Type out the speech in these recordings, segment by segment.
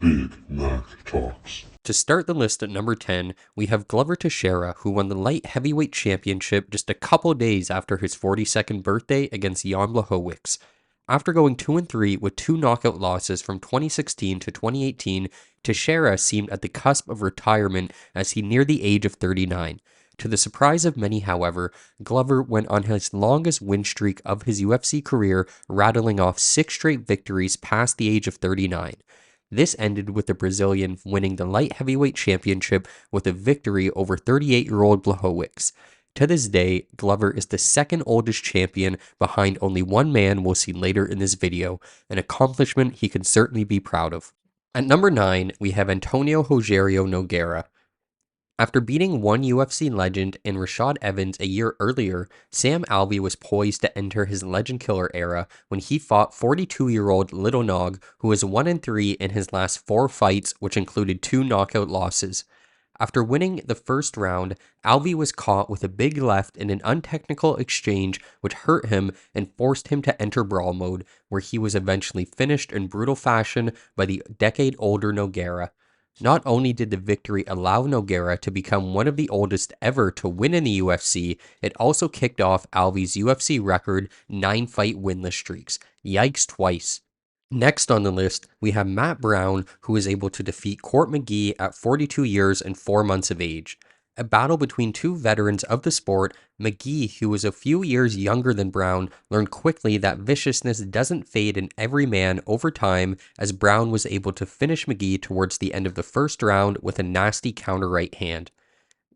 Big Mac Talks. To start the list at number 10, we have Glover Teixeira, who won the light heavyweight championship just a couple days after his 42nd birthday against Jan Blachowicz. After going 2-3 with two knockout losses from 2016 to 2018, Teixeira seemed at the cusp of retirement as he neared the age of 39. To the surprise of many, however, Glover went on his longest win streak of his UFC career, rattling off 6 straight victories past the age of 39. This ended with the Brazilian winning the light heavyweight championship with a victory over 38-year-old Blachowicz. To this day, Glover is the second oldest champion behind only one man we'll see later in this video, an accomplishment he can certainly be proud of. At number 9, we have Antonio Rogerio Nogueira. After beating one UFC legend in Rashad Evans a year earlier, Sam Alvey was poised to enter his legend killer era when he fought 42-year-old Little Nog, who was 1-3 in his last 4 fights, which included 2 knockout losses. After winning the first round, Alvey was caught with a big left in an untechnical exchange which hurt him and forced him to enter brawl mode, where he was eventually finished in brutal fashion by the decade-older Nogueira. Not only did the victory allow Nogueira to become one of the oldest ever to win in the UFC, it also kicked off Alvey's UFC record 9-fight winless streaks. Yikes twice. Next on the list, we have Matt Brown, who was able to defeat Court McGee at 42 years and 4 months of age. A battle between two veterans of the sport, McGee, who was a few years younger than Brown, learned quickly that viciousness doesn't fade in every man over time, as Brown was able to finish McGee towards the end of the first round with a nasty counter right hand.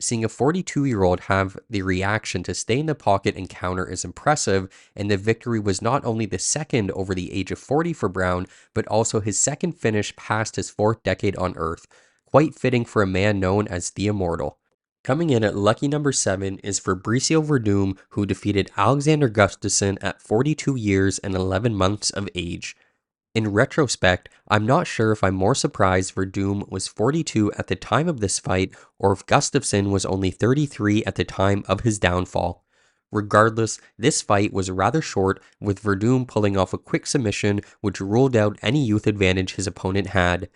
Seeing a 42-year-old have the reaction to stay in the pocket and counter is impressive, and the victory was not only the second over the age of 40 for Brown, but also his second finish past his 4th decade on Earth. Quite fitting for a man known as the Immortal. Coming in at lucky number 7 is Fabricio Werdum, who defeated Alexander Gustaffson at 42 years and 11 months of age. In retrospect, I'm not sure if I'm more surprised Werdum was 42 at the time of this fight or if Gustaffson was only 33 at the time of his downfall. Regardless, this fight was rather short, with Werdum pulling off a quick submission which ruled out any youth advantage his opponent had.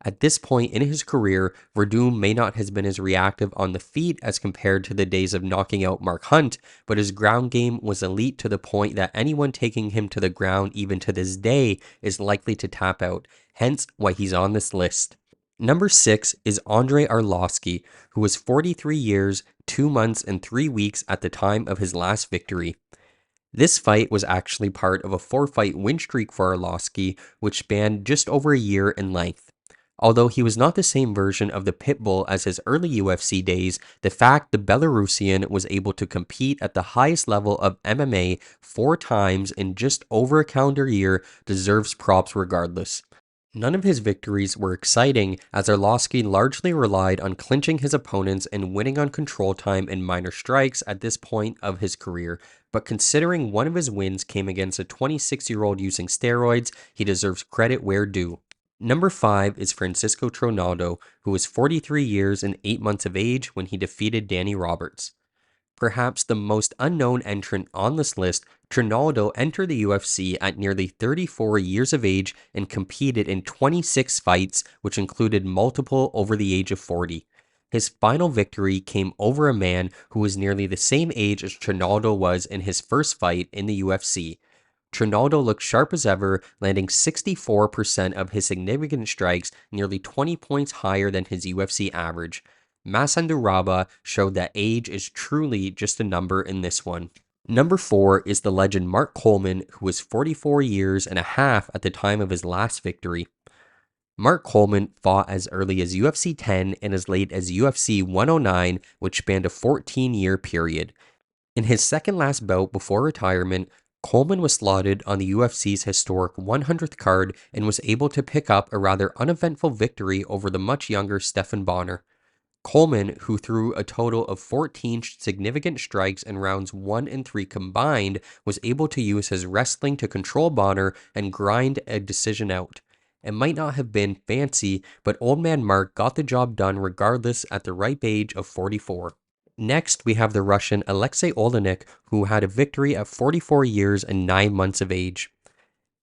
At this point in his career, Werdum may not have been as reactive on the feet as compared to the days of knocking out Mark Hunt, but his ground game was elite to the point that anyone taking him to the ground even to this day is likely to tap out, hence why he's on this list. Number 6 is Andrei Arlovski, who was 43 years, 2 months, and 3 weeks at the time of his last victory. This fight was actually part of a 4-fight win streak for Arlovski, which spanned just over a year in length. Although he was not the same version of the Pitbull as his early UFC days, the fact the Belarusian was able to compete at the highest level of MMA 4 times in just over a calendar year deserves props regardless. None of his victories were exciting, as Arlovski largely relied on clinching his opponents and winning on control time and minor strikes at this point of his career, but considering one of his wins came against a 26-year-old using steroids, he deserves credit where due. Number 5 is Francisco Trinaldo, who was 43 years and 8 months of age when he defeated Danny Roberts. Perhaps the most unknown entrant on this list, Trinaldo entered the UFC at nearly 34 years of age and competed in 26 fights, which included multiple over the age of 40. His final victory came over a man who was nearly the same age as Trinaldo was in his first fight in the UFC. Trinaldo looked sharp as ever, landing 64% of his significant strikes, nearly 20 points higher than his UFC average. Masanduraba showed that age is truly just a number in this one. Number 4 is the legend Mark Coleman, who was 44 years and a half at the time of his last victory. Mark Coleman fought as early as UFC 10 and as late as UFC 109, which spanned a 14-year period. In his second last bout before retirement, Coleman was slotted on the UFC's historic 100th card and was able to pick up a rather uneventful victory over the much younger Stephan Bonnar. Coleman, who threw a total of 14 significant strikes in rounds 1 and 3 combined, was able to use his wrestling to control Bonnar and grind a decision out. It might not have been fancy, but Old Man Mark got the job done regardless at the ripe age of 44. Next, we have the Russian Alexei Olenek, who had a victory at 44 years and 9 months of age.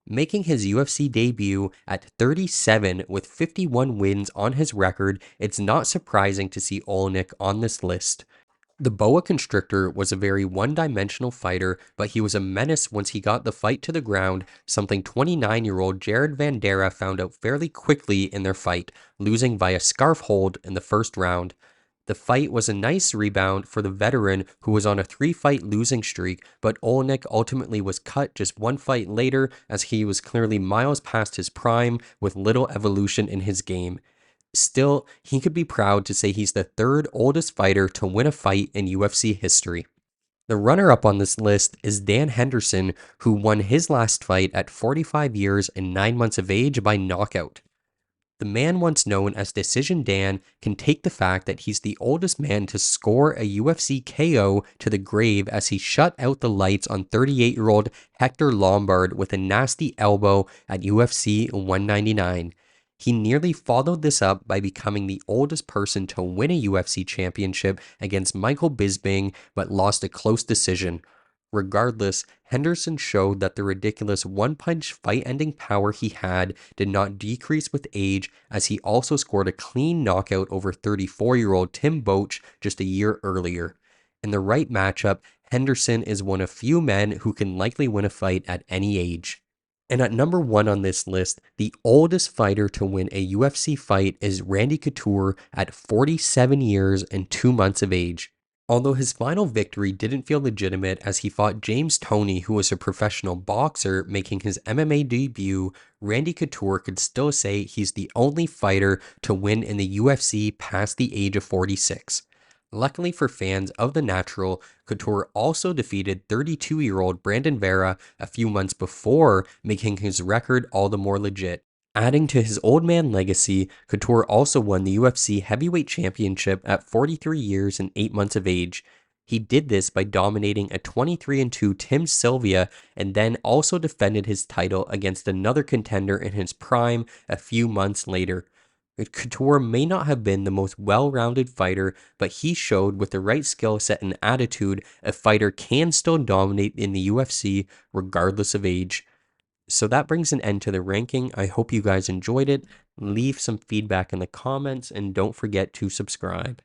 Making his UFC debut at 37 with 51 wins on his record, it's not surprising to see Oleinik on this list. The boa constrictor was a very one-dimensional fighter, but he was a menace once he got the fight to the ground, something 29-year-old Jared Vanderaa found out fairly quickly in their fight, losing via scarf hold in the first round. The fight was a nice rebound for the veteran who was on a 3-fight losing streak, but Oleinik ultimately was cut just one fight later as he was clearly miles past his prime with little evolution in his game. Still, he could be proud to say he's the third oldest fighter to win a fight in UFC history. The runner-up on this list is Dan Henderson, who won his last fight at 45 years and 9 months of age by knockout. The man once known as Decision Dan can take the fact that he's the oldest man to score a UFC KO to the grave as he shut out the lights on 38-year-old Hector Lombard with a nasty elbow at UFC 199. He nearly followed this up by becoming the oldest person to win a UFC championship against Michael Bisping, but lost a close decision. Regardless, Henderson showed that the ridiculous one-punch fight-ending power he had did not decrease with age, as he also scored a clean knockout over 34-year-old Tim Boetsch just a year earlier. In the right matchup, Henderson is one of few men who can likely win a fight at any age. And at number 1 on this list, the oldest fighter to win a UFC fight is Randy Couture at 47 years and 2 months of age. Although his final victory didn't feel legitimate as he fought James Toney, who was a professional boxer making his MMA debut, Randy Couture could still say he's the only fighter to win in the UFC past the age of 46. Luckily for fans of the natural, Couture also defeated 32-year-old Brandon Vera a few months before, making his record all the more legit. Adding to his old man legacy, Couture also won the UFC Heavyweight Championship at 43 years and 8 months of age. He did this by dominating a 23-2 Tim Sylvia and then also defended his title against another contender in his prime a few months later. Couture may not have been the most well-rounded fighter, but he showed with the right skill set and attitude, a fighter can still dominate in the UFC regardless of age. So that brings an end to the ranking. I hope you guys enjoyed it. Leave some feedback in the comments and don't forget to subscribe.